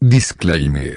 Disclaimer.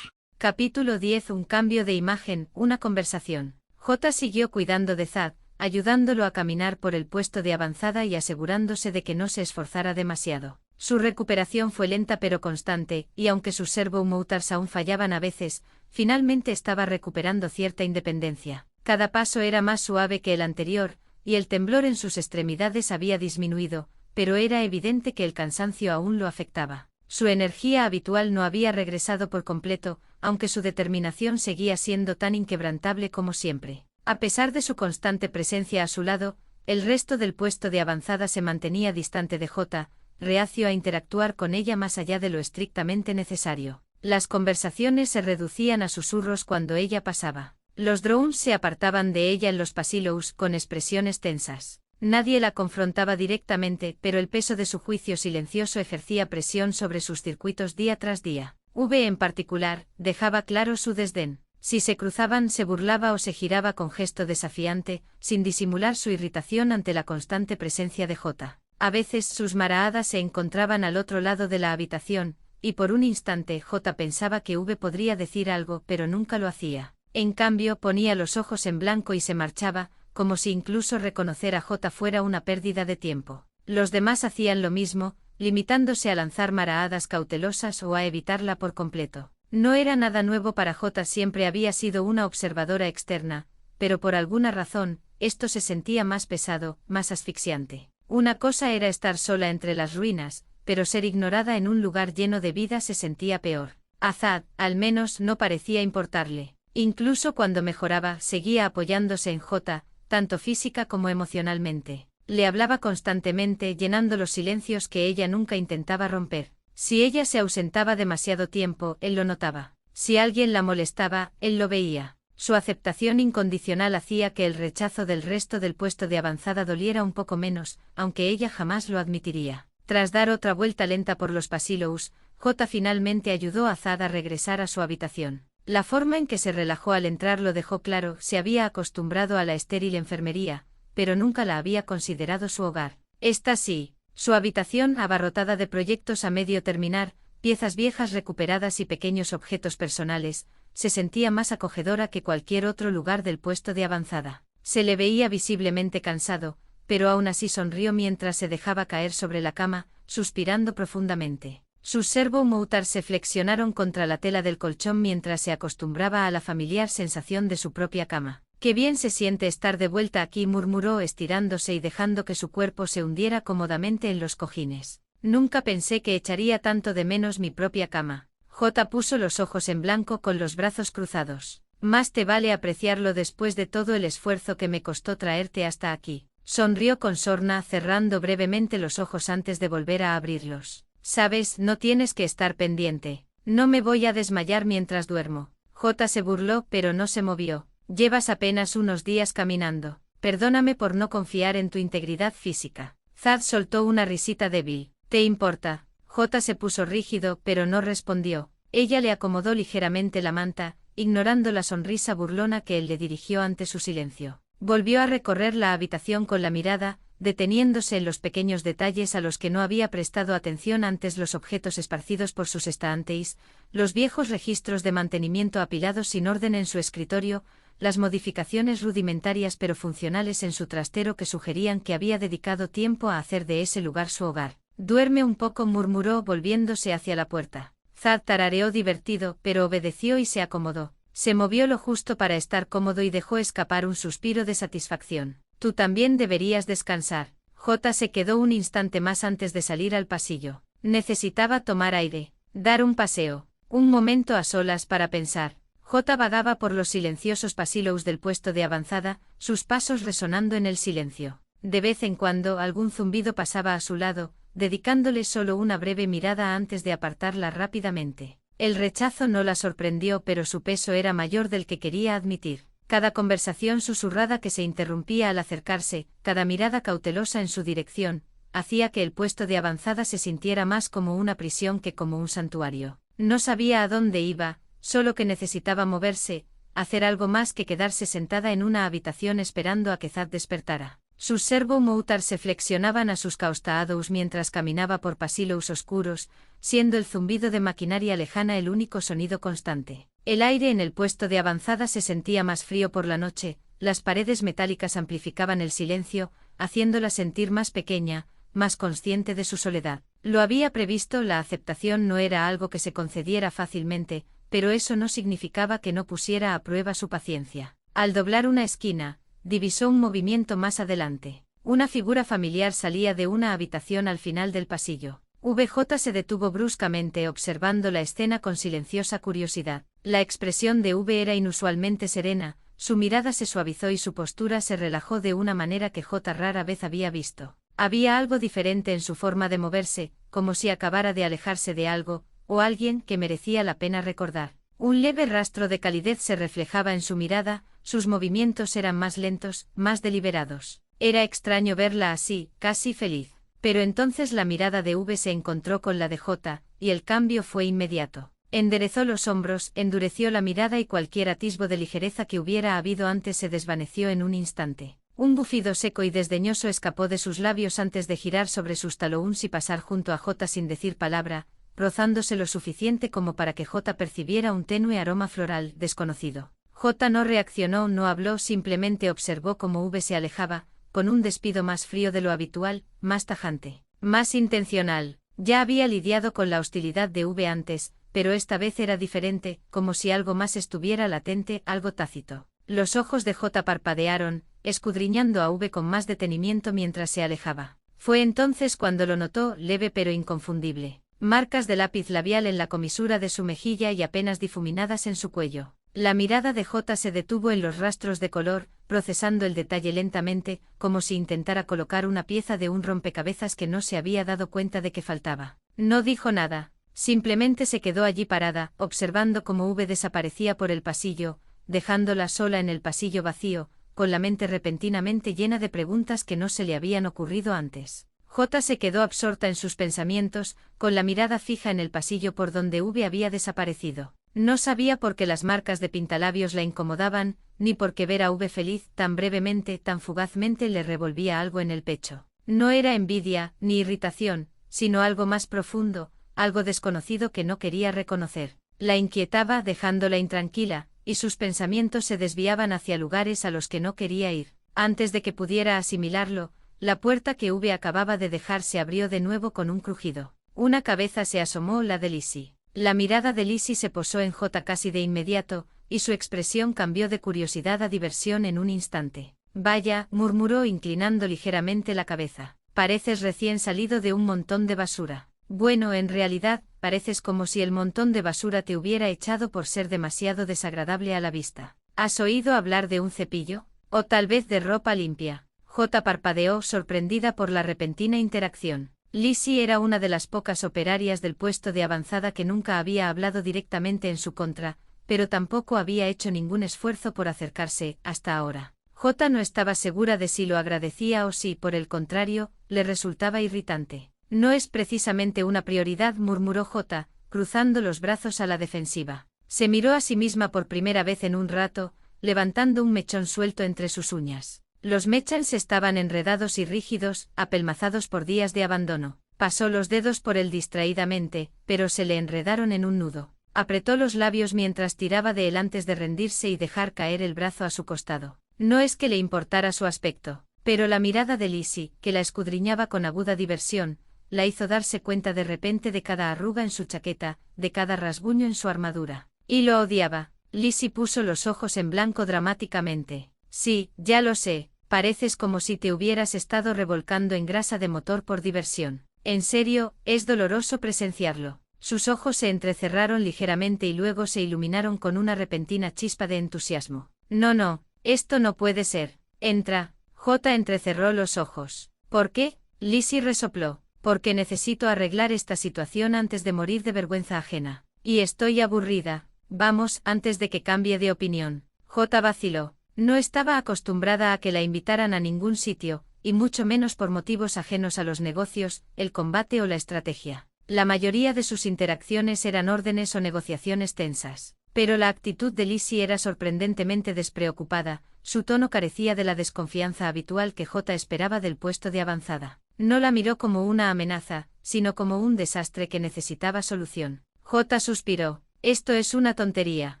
Capítulo 10. Un cambio de imagen, una conversación. J siguió cuidando de Thad, ayudándolo a caminar por el puesto de avanzada y asegurándose de que no se esforzara demasiado. Su recuperación fue lenta pero constante, y aunque sus servomotors aún fallaban a veces, finalmente estaba recuperando cierta independencia. Cada paso era más suave que el anterior, y el temblor en sus extremidades había disminuido, pero era evidente que el cansancio aún lo afectaba. Su energía habitual no había regresado por completo, aunque su determinación seguía siendo tan inquebrantable como siempre. A pesar de su constante presencia a su lado, el resto del puesto de avanzada se mantenía distante de J, reacio a interactuar con ella más allá de lo estrictamente necesario. Las conversaciones se reducían a susurros cuando ella pasaba. Los drones se apartaban de ella en los pasillos con expresiones tensas. Nadie la confrontaba directamente, pero el peso de su juicio silencioso ejercía presión sobre sus circuitos día tras día. V en particular, dejaba claro su desdén. Si se cruzaban se burlaba o se giraba con gesto desafiante, sin disimular su irritación ante la constante presencia de J. A veces sus maraadas se encontraban al otro lado de la habitación, y por un instante J pensaba que V podría decir algo, pero nunca lo hacía. En cambio ponía los ojos en blanco y se marchaba, como si incluso reconocer a J fuera una pérdida de tiempo. Los demás hacían lo mismo, limitándose a lanzar maraadas cautelosas o a evitarla por completo. No era nada nuevo para J, siempre había sido una observadora externa, pero por alguna razón, esto se sentía más pesado, más asfixiante. Una cosa era estar sola entre las ruinas, pero ser ignorada en un lugar lleno de vida se sentía peor. A Thad, al menos, no parecía importarle. Incluso cuando mejoraba, seguía apoyándose en J, tanto física como emocionalmente. Le hablaba constantemente, llenando los silencios que ella nunca intentaba romper. Si ella se ausentaba demasiado tiempo, él lo notaba. Si alguien la molestaba, él lo veía. Su aceptación incondicional hacía que el rechazo del resto del puesto de avanzada doliera un poco menos, aunque ella jamás lo admitiría. Tras dar otra vuelta lenta por los pasillos, J finalmente ayudó a Thad a regresar a su habitación. La forma en que se relajó al entrar lo dejó claro. Se había acostumbrado a la estéril enfermería, pero nunca la había considerado su hogar. Esta sí, su habitación abarrotada de proyectos a medio terminar, piezas viejas recuperadas y pequeños objetos personales, se sentía más acogedora que cualquier otro lugar del puesto de avanzada. Se le veía visiblemente cansado, pero aún así sonrió mientras se dejaba caer sobre la cama, suspirando profundamente. Sus servomotors se flexionaron contra la tela del colchón mientras se acostumbraba a la familiar sensación de su propia cama. «Qué bien se siente estar de vuelta aquí», murmuró estirándose y dejando que su cuerpo se hundiera cómodamente en los cojines. «Nunca pensé que echaría tanto de menos mi propia cama». J puso los ojos en blanco con los brazos cruzados. «Más te vale apreciarlo después de todo el esfuerzo que me costó traerte hasta aquí». Sonrió con sorna, cerrando brevemente los ojos antes de volver a abrirlos. «Sabes, no tienes que estar pendiente. No me voy a desmayar mientras duermo». J se burló, pero no se movió. «Llevas apenas unos días caminando. Perdóname por no confiar en tu integridad física». Thad soltó una risita débil. «¿Te importa?» J se puso rígido, pero no respondió. Ella le acomodó ligeramente la manta, ignorando la sonrisa burlona que él le dirigió ante su silencio. Volvió a recorrer la habitación con la mirada, deteniéndose en los pequeños detalles a los que no había prestado atención antes: los objetos esparcidos por sus estantes, los viejos registros de mantenimiento apilados sin orden en su escritorio, las modificaciones rudimentarias pero funcionales en su trastero que sugerían que había dedicado tiempo a hacer de ese lugar su hogar. «Duerme un poco», murmuró volviéndose hacia la puerta. Thad tarareó divertido, pero obedeció y se acomodó. Se movió lo justo para estar cómodo y dejó escapar un suspiro de satisfacción. «Tú también deberías descansar». J se quedó un instante más antes de salir al pasillo. Necesitaba tomar aire, dar un paseo, un momento a solas para pensar. J vagaba por los silenciosos pasillos del puesto de avanzada, sus pasos resonando en el silencio. De vez en cuando algún zumbido pasaba a su lado, dedicándole solo una breve mirada antes de apartarla rápidamente. El rechazo no la sorprendió, pero su peso era mayor del que quería admitir. Cada conversación susurrada que se interrumpía al acercarse, cada mirada cautelosa en su dirección, hacía que el puesto de avanzada se sintiera más como una prisión que como un santuario. No sabía a dónde iba, solo que necesitaba moverse, hacer algo más que quedarse sentada en una habitación esperando a que Thad despertara. Sus servo-moutars se flexionaban a sus costados mientras caminaba por pasillos oscuros, siendo el zumbido de maquinaria lejana el único sonido constante. El aire en el puesto de avanzada se sentía más frío por la noche, las paredes metálicas amplificaban el silencio, haciéndola sentir más pequeña, más consciente de su soledad. Lo había previsto, la aceptación no era algo que se concediera fácilmente, pero eso no significaba que no pusiera a prueba su paciencia. Al doblar una esquina, divisó un movimiento más adelante. Una figura familiar salía de una habitación al final del pasillo. VJ se detuvo bruscamente observando la escena con silenciosa curiosidad. La expresión de V era inusualmente serena, su mirada se suavizó y su postura se relajó de una manera que J rara vez había visto. Había algo diferente en su forma de moverse, como si acabara de alejarse de algo, o alguien que merecía la pena recordar. Un leve rastro de calidez se reflejaba en su mirada, sus movimientos eran más lentos, más deliberados. Era extraño verla así, casi feliz. Pero entonces la mirada de V se encontró con la de J, y el cambio fue inmediato. Enderezó los hombros, endureció la mirada y cualquier atisbo de ligereza que hubiera habido antes se desvaneció en un instante. Un bufido seco y desdeñoso escapó de sus labios antes de girar sobre sus talones y pasar junto a J sin decir palabra, rozándose lo suficiente como para que J percibiera un tenue aroma floral desconocido. J no reaccionó, no habló, simplemente observó cómo V se alejaba, con un despido más frío de lo habitual, más tajante, más intencional. Ya había lidiado con la hostilidad de V antes, pero esta vez era diferente, como si algo más estuviera latente, algo tácito. Los ojos de J parpadearon, escudriñando a V con más detenimiento mientras se alejaba. Fue entonces cuando lo notó, leve pero inconfundible. Marcas de lápiz labial en la comisura de su mejilla y apenas difuminadas en su cuello. La mirada de J se detuvo en los rastros de color, procesando el detalle lentamente, como si intentara colocar una pieza de un rompecabezas que no se había dado cuenta de que faltaba. No dijo nada, simplemente se quedó allí parada, observando cómo V desaparecía por el pasillo, dejándola sola en el pasillo vacío, con la mente repentinamente llena de preguntas que no se le habían ocurrido antes. J se quedó absorta en sus pensamientos, con la mirada fija en el pasillo por donde V había desaparecido. No sabía por qué las marcas de pintalabios la incomodaban, ni por qué ver a V feliz tan brevemente, tan fugazmente le revolvía algo en el pecho. No era envidia, ni irritación, sino algo más profundo, algo desconocido que no quería reconocer. La inquietaba dejándola intranquila, y sus pensamientos se desviaban hacia lugares a los que no quería ir. Antes de que pudiera asimilarlo, la puerta que V acababa de dejar se abrió de nuevo con un crujido. Una cabeza se asomó, la de Lizzie. La mirada de Lizzie se posó en J casi de inmediato, y su expresión cambió de curiosidad a diversión en un instante. Vaya, murmuró inclinando ligeramente la cabeza. Pareces recién salido de un montón de basura. Bueno, en realidad, pareces como si el montón de basura te hubiera echado por ser demasiado desagradable a la vista. ¿Has oído hablar de un cepillo? O tal vez de ropa limpia. J parpadeó, sorprendida por la repentina interacción. Lizzie era una de las pocas operarias del puesto de avanzada que nunca había hablado directamente en su contra, pero tampoco había hecho ningún esfuerzo por acercarse, hasta ahora. J no estaba segura de si lo agradecía o si, por el contrario, le resultaba irritante. No es precisamente una prioridad, murmuró J, cruzando los brazos a la defensiva. Se miró a sí misma por primera vez en un rato, levantando un mechón suelto entre sus uñas. Los mechans estaban enredados y rígidos, apelmazados por días de abandono. Pasó los dedos por él distraídamente, pero se le enredaron en un nudo. Apretó los labios mientras tiraba de él antes de rendirse y dejar caer el brazo a su costado. No es que le importara su aspecto, pero la mirada de Lizzie, que la escudriñaba con aguda diversión, la hizo darse cuenta de repente de cada arruga en su chaqueta, de cada rasguño en su armadura. Y lo odiaba. Lizzie puso los ojos en blanco dramáticamente. Sí, ya lo sé, pareces como si te hubieras estado revolcando en grasa de motor por diversión. En serio, es doloroso presenciarlo. Sus ojos se entrecerraron ligeramente y luego se iluminaron con una repentina chispa de entusiasmo. No, esto no puede ser. Entra. J entrecerró los ojos. ¿Por qué? Lizzie resopló. Porque necesito arreglar esta situación antes de morir de vergüenza ajena. Y estoy aburrida. Vamos, antes de que cambie de opinión. J vaciló. No estaba acostumbrada a que la invitaran a ningún sitio, y mucho menos por motivos ajenos a los negocios, el combate o la estrategia. La mayoría de sus interacciones eran órdenes o negociaciones tensas. Pero la actitud de Lizzie era sorprendentemente despreocupada, su tono carecía de la desconfianza habitual que J esperaba del puesto de avanzada. No la miró como una amenaza, sino como un desastre que necesitaba solución. J suspiró. Esto es una tontería.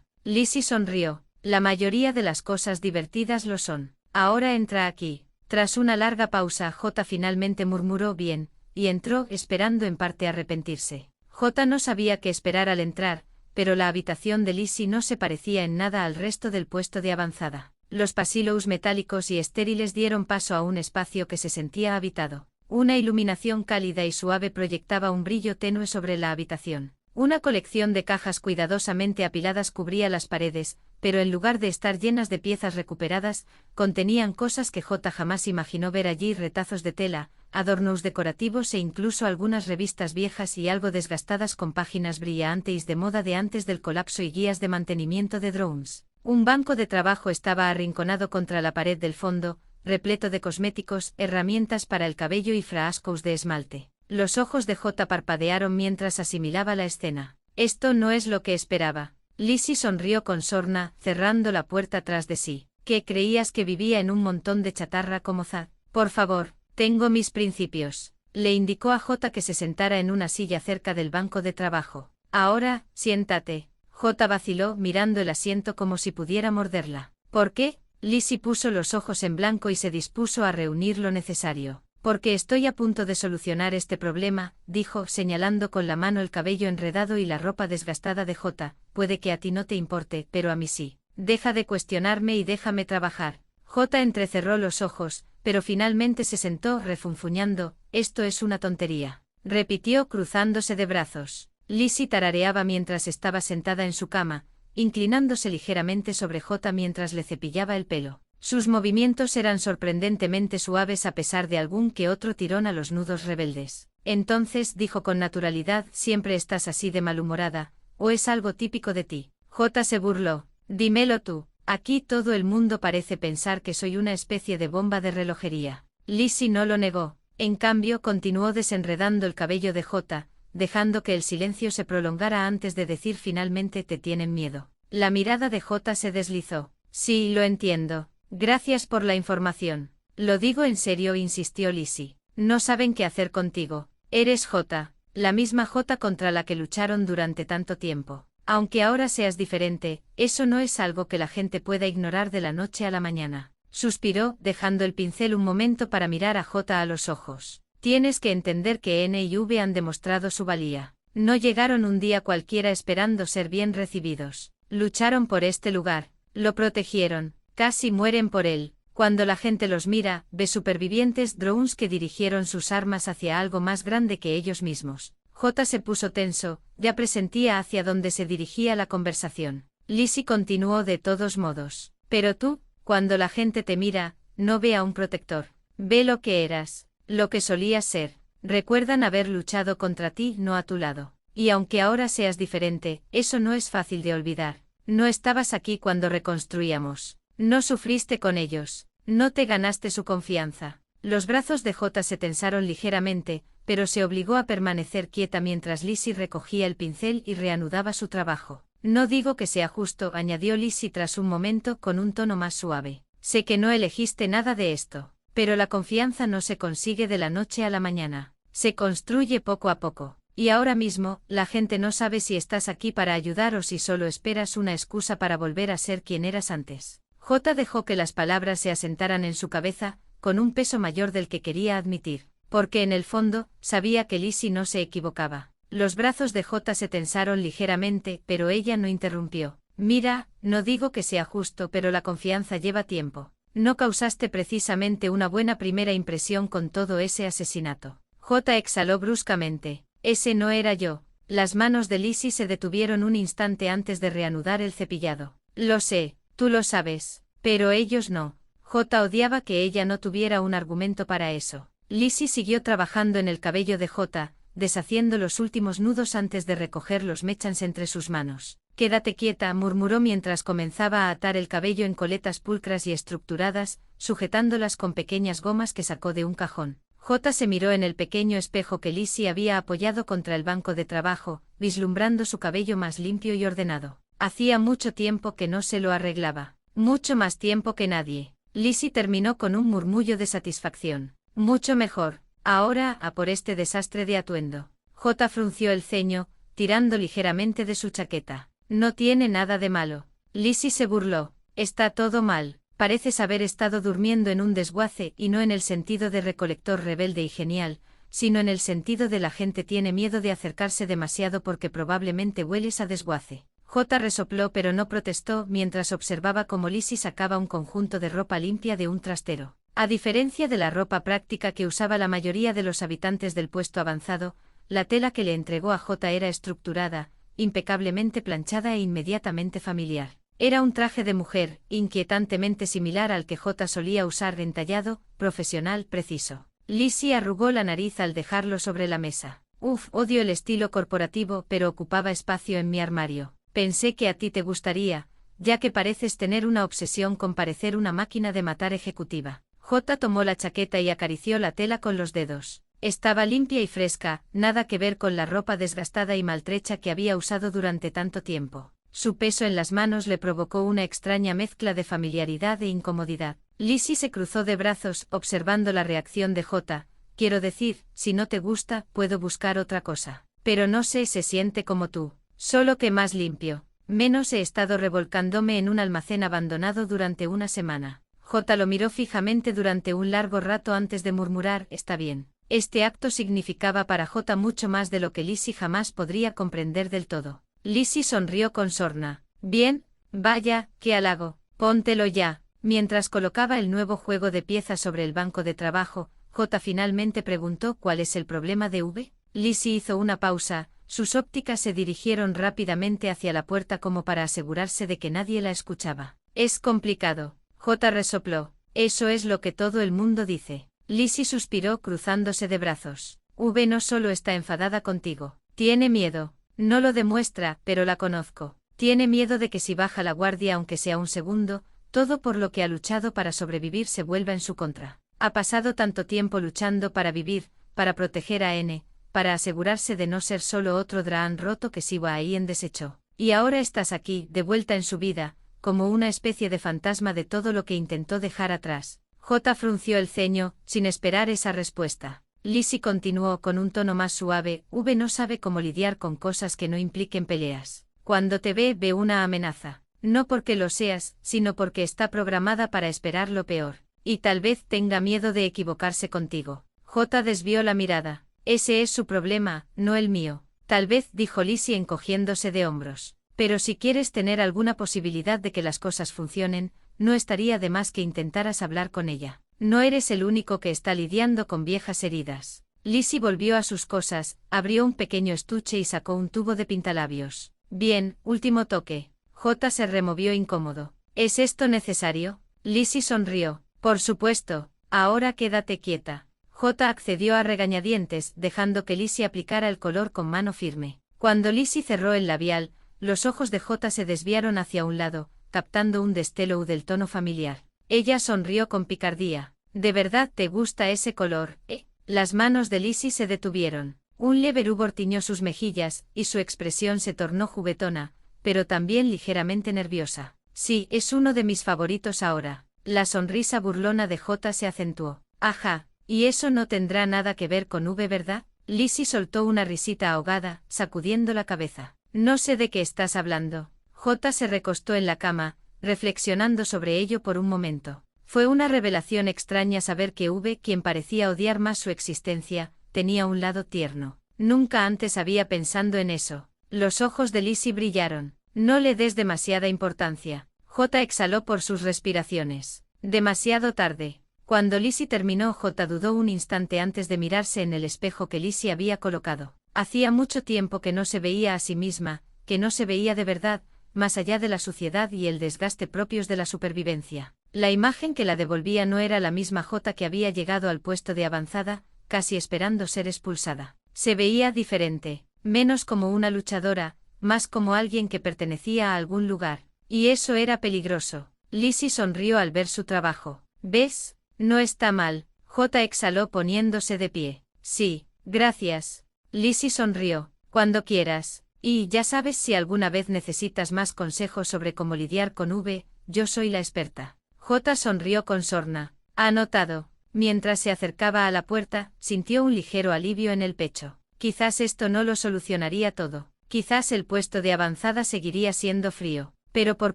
Lizzie sonrió. La mayoría de las cosas divertidas lo son. Ahora entra aquí. Tras una larga pausa, J finalmente murmuró bien, y entró esperando en parte arrepentirse. J no sabía qué esperar al entrar, pero la habitación de Lizzie no se parecía en nada al resto del puesto de avanzada. Los pasillos metálicos y estériles dieron paso a un espacio que se sentía habitado. Una iluminación cálida y suave proyectaba un brillo tenue sobre la habitación. Una colección de cajas cuidadosamente apiladas cubría las paredes, pero en lugar de estar llenas de piezas recuperadas, contenían cosas que J jamás imaginó ver allí: retazos de tela, adornos decorativos e incluso algunas revistas viejas y algo desgastadas con páginas brillantes de moda de antes del colapso y guías de mantenimiento de drones. Un banco de trabajo estaba arrinconado contra la pared del fondo, repleto de cosméticos, herramientas para el cabello y frascos de esmalte. Los ojos de J parpadearon mientras asimilaba la escena. Esto no es lo que esperaba. Lizzie sonrió con sorna, cerrando la puerta tras de sí. ¿Qué creías, que vivía en un montón de chatarra como Zad? Por favor, tengo mis principios. Le indicó a J que se sentara en una silla cerca del banco de trabajo. Ahora, siéntate. J vaciló, mirando el asiento como si pudiera morderla. ¿Por qué? Lizzie puso los ojos en blanco y se dispuso a reunir lo necesario. Porque estoy a punto de solucionar este problema, dijo, señalando con la mano el cabello enredado y la ropa desgastada de J. Puede que a ti no te importe, pero a mí sí. Deja de cuestionarme y déjame trabajar. J entrecerró los ojos, pero finalmente se sentó refunfuñando. Esto es una tontería, repitió cruzándose de brazos. Lizzie tarareaba mientras estaba sentada en su cama, inclinándose ligeramente sobre J mientras le cepillaba el pelo. Sus movimientos eran sorprendentemente suaves a pesar de algún que otro tirón a los nudos rebeldes. Entonces, dijo con naturalidad, ¿siempre estás así de malhumorada, o es algo típico de ti? J se burló. Dímelo tú. Aquí todo el mundo parece pensar que soy una especie de bomba de relojería. Lizzie no lo negó. En cambio, continuó desenredando el cabello de J, dejando que el silencio se prolongara antes de decir finalmente: ¿te tienen miedo? La mirada de J se deslizó. Sí, lo entiendo. Gracias por la información. Lo digo en serio, insistió Lizzie. No saben qué hacer contigo. Eres J, la misma J contra la que lucharon durante tanto tiempo. Aunque ahora seas diferente, eso no es algo que la gente pueda ignorar de la noche a la mañana. Suspiró, dejando el pincel un momento para mirar a J a los ojos. Tienes que entender que N y V han demostrado su valía. No llegaron un día cualquiera esperando ser bien recibidos. Lucharon por este lugar, lo protegieron. Casi mueren por él. Cuando la gente los mira, ve supervivientes drones que dirigieron sus armas hacia algo más grande que ellos mismos. J se puso tenso, ya presentía hacia dónde se dirigía la conversación. Lizzie continuó: de todos modos. Pero tú, cuando la gente te mira, no ve a un protector. Ve lo que eras, lo que solías ser. Recuerdan haber luchado contra ti, no a tu lado. Y aunque ahora seas diferente, eso no es fácil de olvidar. No estabas aquí cuando reconstruíamos. No sufriste con ellos, no te ganaste su confianza. Los brazos de J se tensaron ligeramente, pero se obligó a permanecer quieta mientras Lizzie recogía el pincel y reanudaba su trabajo. No digo que sea justo, añadió Lizzie tras un momento con un tono más suave. Sé que no elegiste nada de esto, pero la confianza no se consigue de la noche a la mañana. Se construye poco a poco. Y ahora mismo, la gente no sabe si estás aquí para ayudar o si solo esperas una excusa para volver a ser quien eras antes. J dejó que las palabras se asentaran en su cabeza, con un peso mayor del que quería admitir, porque en el fondo, sabía que Lizzie no se equivocaba. Los brazos de J se tensaron ligeramente, pero ella no interrumpió. Mira, no digo que sea justo, pero la confianza lleva tiempo. No causaste precisamente una buena primera impresión con todo ese asesinato. J exhaló bruscamente. Ese no era yo. Las manos de Lizzie se detuvieron un instante antes de reanudar el cepillado. Lo sé. Tú lo sabes, pero ellos no. J odiaba que ella no tuviera un argumento para eso. Lizzie siguió trabajando en el cabello de J, deshaciendo los últimos nudos antes de recoger los mechans entre sus manos. Quédate quieta, murmuró mientras comenzaba a atar el cabello en coletas pulcras y estructuradas, sujetándolas con pequeñas gomas que sacó de un cajón. J se miró en el pequeño espejo que Lizzie había apoyado contra el banco de trabajo, vislumbrando su cabello más limpio y ordenado. Hacía mucho tiempo que no se lo arreglaba. Mucho más tiempo que nadie. Lizzie terminó con un murmullo de satisfacción. Mucho mejor. Ahora, a por este desastre de atuendo. J frunció el ceño, tirando ligeramente de su chaqueta. No tiene nada de malo. Lizzie se burló. Está todo mal. Pareces haber estado durmiendo en un desguace y no en el sentido de recolector rebelde y genial, sino en el sentido de la gente tiene miedo de acercarse demasiado porque probablemente hueles a desguace. J resopló pero no protestó mientras observaba cómo Lizzie sacaba un conjunto de ropa limpia de un trastero. A diferencia de la ropa práctica que usaba la mayoría de los habitantes del puesto avanzado, la tela que le entregó a J era estructurada, impecablemente planchada e inmediatamente familiar. Era un traje de mujer, inquietantemente similar al que J solía usar, entallado, profesional, preciso. Lizzie arrugó la nariz al dejarlo sobre la mesa. Odio el estilo corporativo, pero ocupaba espacio en mi armario. Pensé que a ti te gustaría, ya que pareces tener una obsesión con parecer una máquina de matar ejecutiva. J tomó la chaqueta y acarició la tela con los dedos. Estaba limpia y fresca, nada que ver con la ropa desgastada y maltrecha que había usado durante tanto tiempo. Su peso en las manos le provocó una extraña mezcla de familiaridad e incomodidad. Lizzie se cruzó de brazos, observando la reacción de J. Quiero decir, si no te gusta, puedo buscar otra cosa. Pero no sé, se siente como tú. Solo que más limpio. Menos he estado revolcándome en un almacén abandonado durante una semana. J lo miró fijamente durante un largo rato antes de murmurar, está bien. Este acto significaba para J mucho más de lo que Lizzie jamás podría comprender del todo. Lizzie sonrió con sorna. Bien, vaya, qué halago. Póntelo ya. Mientras colocaba el nuevo juego de piezas sobre el banco de trabajo, J finalmente preguntó ¿cuál es el problema de V? Lizzie hizo una pausa, sus ópticas se dirigieron rápidamente hacia la puerta como para asegurarse de que nadie la escuchaba. Es complicado. J resopló. Eso es lo que todo el mundo dice. Lizzie suspiró cruzándose de brazos. V no solo está enfadada contigo. Tiene miedo. No lo demuestra, pero la conozco. Tiene miedo de que si baja la guardia aunque sea un segundo, todo por lo que ha luchado para sobrevivir se vuelva en su contra. Ha pasado tanto tiempo luchando para vivir, para proteger a N, para asegurarse de no ser solo otro Draan roto que Siwa Aien desechó. Y ahora estás aquí, de vuelta en su vida, como una especie de fantasma de todo lo que intentó dejar atrás. J frunció el ceño, sin esperar esa respuesta. Lizzie continuó con un tono más suave, V no sabe cómo lidiar con cosas que no impliquen peleas. Cuando te ve una amenaza. No porque lo seas, sino porque está programada para esperar lo peor. Y tal vez tenga miedo de equivocarse contigo. J desvió la mirada. Ese es su problema, no el mío. Tal vez, dijo Lizzie encogiéndose de hombros. Pero si quieres tener alguna posibilidad de que las cosas funcionen, no estaría de más que intentaras hablar con ella. No eres el único que está lidiando con viejas heridas. Lizzie volvió a sus cosas, abrió un pequeño estuche y sacó un tubo de pintalabios. Bien, último toque. J se removió incómodo. ¿Es esto necesario? Lizzie sonrió. Por supuesto. Ahora quédate quieta. J accedió a regañadientes, dejando que Lizzie aplicara el color con mano firme. Cuando Lizzie cerró el labial, los ojos de J se desviaron hacia un lado, captando un destello del tono familiar. Ella sonrió con picardía. ¿De verdad te gusta ese color, Las manos de Lizzie se detuvieron. Un leve rubor tiñó sus mejillas, y su expresión se tornó juguetona, pero también ligeramente nerviosa. Sí, es uno de mis favoritos ahora. La sonrisa burlona de J se acentuó. Ajá, y eso no tendrá nada que ver con V, ¿verdad? Lizzie soltó una risita ahogada, sacudiendo la cabeza. No sé de qué estás hablando. J se recostó en la cama, reflexionando sobre ello por un momento. Fue una revelación extraña saber que V, quien parecía odiar más su existencia, tenía un lado tierno. Nunca antes había pensado en eso. Los ojos de Lizzie brillaron. No le des demasiada importancia. J exhaló por sus respiraciones. Demasiado tarde. Cuando Lizzie terminó, J dudó un instante antes de mirarse en el espejo que Lizzie había colocado. Hacía mucho tiempo que no se veía a sí misma, que no se veía de verdad, más allá de la suciedad y el desgaste propios de la supervivencia. La imagen que la devolvía no era la misma J que había llegado al puesto de avanzada, casi esperando ser expulsada. Se veía diferente, menos como una luchadora, más como alguien que pertenecía a algún lugar. Y eso era peligroso. Lizzie sonrió al ver su trabajo. ¿Ves? No está mal. J exhaló poniéndose de pie. Sí, gracias. Lizzie sonrió. Cuando quieras. Y ya sabes, si alguna vez necesitas más consejos sobre cómo lidiar con V, yo soy la experta. J sonrió con sorna. Anotado. Mientras se acercaba a la puerta, sintió un ligero alivio en el pecho. Quizás esto no lo solucionaría todo. Quizás el puesto de avanzada seguiría siendo frío. Pero por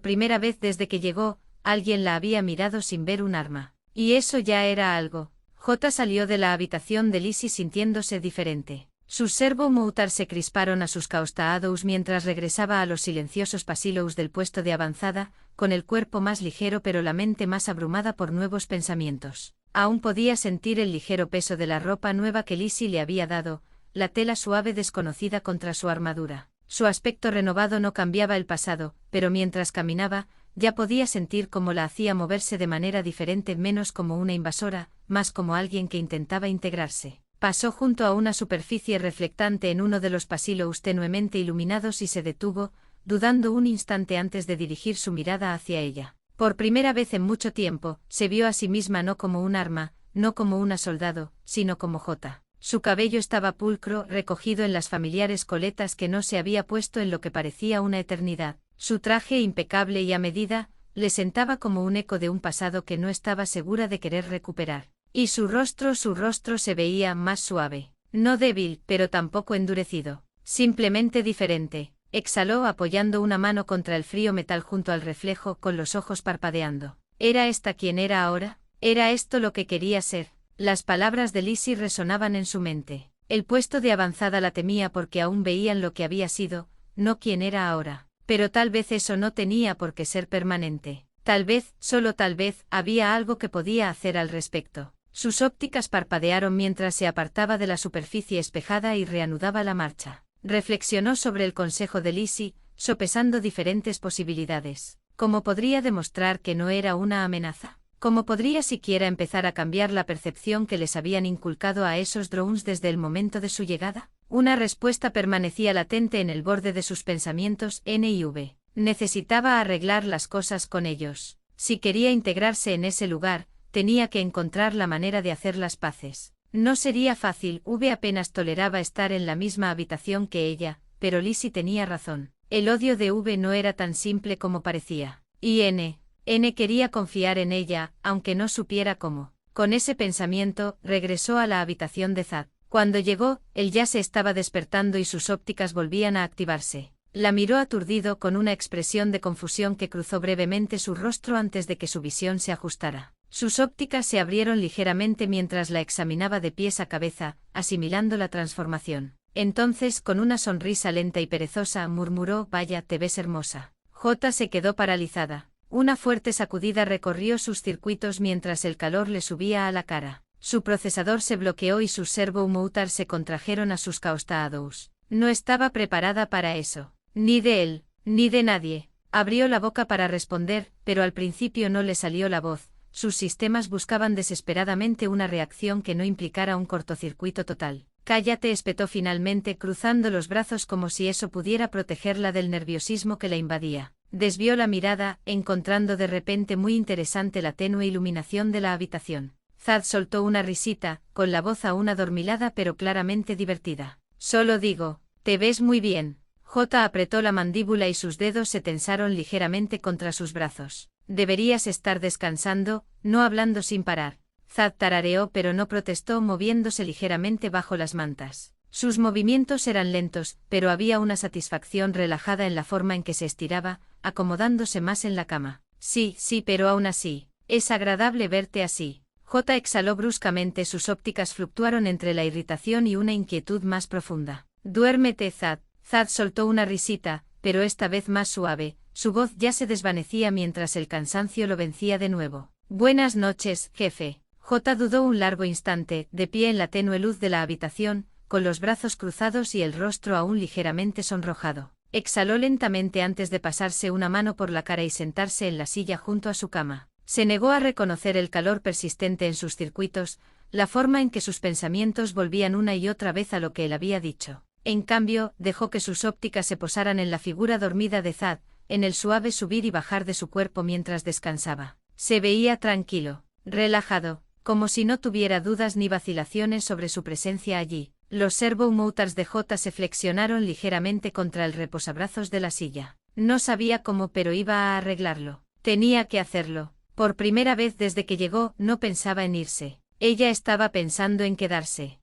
primera vez desde que llegó, alguien la había mirado sin ver un arma. Y eso ya era algo. J salió de la habitación de Lizzie sintiéndose diferente. Sus servo-motor se crisparon a sus costados mientras regresaba a los silenciosos pasillos del puesto de avanzada, con el cuerpo más ligero pero la mente más abrumada por nuevos pensamientos. Aún podía sentir el ligero peso de la ropa nueva que Lizzie le había dado, la tela suave desconocida contra su armadura. Su aspecto renovado no cambiaba el pasado, pero mientras caminaba, ya podía sentir cómo la hacía moverse de manera diferente, menos como una invasora, más como alguien que intentaba integrarse. Pasó junto a una superficie reflectante en uno de los pasillos tenuemente iluminados y se detuvo, dudando un instante antes de dirigir su mirada hacia ella. Por primera vez en mucho tiempo, se vio a sí misma no como un arma, no como una soldado, sino como J. Su cabello estaba pulcro, recogido en las familiares coletas que no se había puesto en lo que parecía una eternidad. Su traje impecable y a medida, le sentaba como un eco de un pasado que no estaba segura de querer recuperar. Y su rostro se veía más suave. No débil, pero tampoco endurecido. Simplemente diferente. Exhaló apoyando una mano contra el frío metal junto al reflejo, con los ojos parpadeando. ¿Era esta quien era ahora? ¿Era esto lo que quería ser? Las palabras de Lizzie resonaban en su mente. El puesto de avanzada la temía porque aún veían lo que había sido, no quien era ahora. Pero tal vez eso no tenía por qué ser permanente. Tal vez, solo tal vez, había algo que podía hacer al respecto. Sus ópticas parpadearon mientras se apartaba de la superficie espejada y reanudaba la marcha. Reflexionó sobre el consejo de Lizzie, sopesando diferentes posibilidades. ¿Cómo podría demostrar que no era una amenaza? ¿Cómo podría siquiera empezar a cambiar la percepción que les habían inculcado a esos drones desde el momento de su llegada? Una respuesta permanecía latente en el borde de sus pensamientos. N y V. Necesitaba arreglar las cosas con ellos. Si quería integrarse en ese lugar, tenía que encontrar la manera de hacer las paces. No sería fácil. V apenas toleraba estar en la misma habitación que ella, pero Lizzie tenía razón. El odio de V no era tan simple como parecía. Y N quería confiar en ella, aunque no supiera cómo. Con ese pensamiento, regresó a la habitación de Zad. Cuando llegó, él ya se estaba despertando y sus ópticas volvían a activarse. La miró aturdido con una expresión de confusión que cruzó brevemente su rostro antes de que su visión se ajustara. Sus ópticas se abrieron ligeramente mientras la examinaba de pies a cabeza, asimilando la transformación. Entonces, con una sonrisa lenta y perezosa, murmuró: «Vaya, te ves hermosa». J se quedó paralizada. Una fuerte sacudida recorrió sus circuitos mientras el calor le subía a la cara. Su procesador se bloqueó y sus servo-motor se contrajeron a sus costados. No estaba preparada para eso. Ni de él, ni de nadie. Abrió la boca para responder, pero al principio no le salió la voz. Sus sistemas buscaban desesperadamente una reacción que no implicara un cortocircuito total. «Cállate», espetó finalmente, cruzando los brazos como si eso pudiera protegerla del nerviosismo que la invadía. Desvió la mirada, encontrando de repente muy interesante la tenue iluminación de la habitación. Zad soltó una risita, con la voz aún adormilada pero claramente divertida. «Solo digo, te ves muy bien». J apretó la mandíbula y sus dedos se tensaron ligeramente contra sus brazos. «Deberías estar descansando, no hablando sin parar». Zad tarareó pero no protestó, moviéndose ligeramente bajo las mantas. Sus movimientos eran lentos, pero había una satisfacción relajada en la forma en que se estiraba, acomodándose más en la cama. «Sí, pero aún así, es agradable verte así». J exhaló bruscamente, sus ópticas fluctuaron entre la irritación y una inquietud más profunda. «Duérmete, Zad». Zad soltó una risita, pero esta vez más suave. Su voz ya se desvanecía mientras el cansancio lo vencía de nuevo. «Buenas noches, jefe». J dudó un largo instante, de pie en la tenue luz de la habitación, con los brazos cruzados y el rostro aún ligeramente sonrojado. Exhaló lentamente antes de pasarse una mano por la cara y sentarse en la silla junto a su cama. Se negó a reconocer el calor persistente en sus circuitos, la forma en que sus pensamientos volvían una y otra vez a lo que él había dicho. En cambio, dejó que sus ópticas se posaran en la figura dormida de Zad, en el suave subir y bajar de su cuerpo mientras descansaba. Se veía tranquilo, relajado, como si no tuviera dudas ni vacilaciones sobre su presencia allí. Los servomotors de J se flexionaron ligeramente contra el reposabrazos de la silla. No sabía cómo, pero iba a arreglarlo. Tenía que hacerlo. Por primera vez desde que llegó, no pensaba en irse. Ella estaba pensando en quedarse.